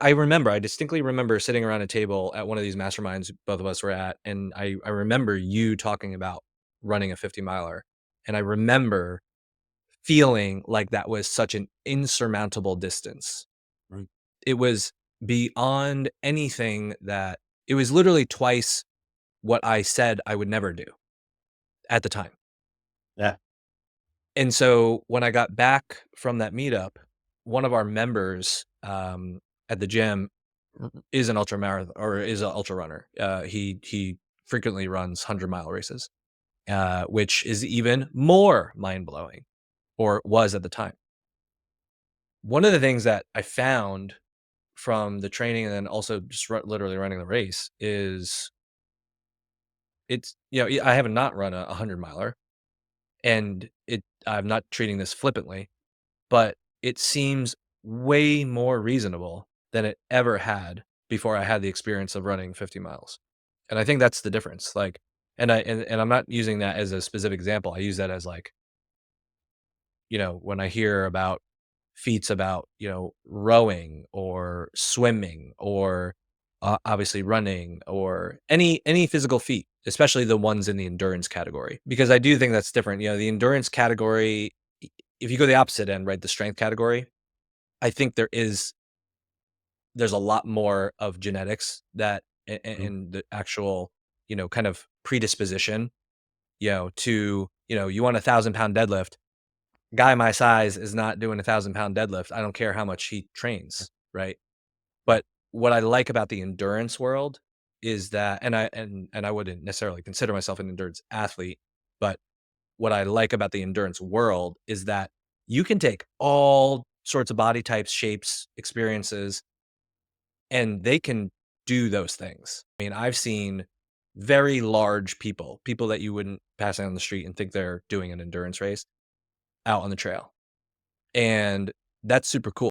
I distinctly remember sitting around a table at one of these masterminds both of us were at, and I remember you talking about running a 50 miler. And I remember feeling like that was such an insurmountable distance. Right. It was beyond anything that it was literally twice what I said I would never do at the time. Yeah. And so when I got back from that meetup, one of our members at the gym is an ultra marathon or is an ultra runner. He frequently runs 100-mile races, which is even more mind blowing, or was at the time. One of the things that I found from the training and then also just literally running the race is I have not run a 100-miler, and I'm not treating this flippantly, but it seems way more reasonable than it ever had before I had the experience of running 50 miles. And I think that's the difference. Like, and I'm not using that as a specific example. I use that as like, when I hear about feats about, rowing or swimming or obviously running or any physical feat, especially the ones in the endurance category, because I do think that's different. The endurance category, if you go the opposite end, right, the strength category, I think there's a lot more of genetics that Mhm. and the actual, kind of predisposition, to, you want 1,000-pound deadlift. Guy my size is not doing 1,000-pound deadlift. I don't care how much he trains, right? Yeah. But what I like about the endurance world is that, and I wouldn't necessarily consider myself an endurance athlete, but what I like about the endurance world is that you can take all sorts of body types, shapes, experiences, and they can do those things. I mean, I've seen very large people that you wouldn't pass on the street and think they're doing an endurance race out on the trail. And that's super cool.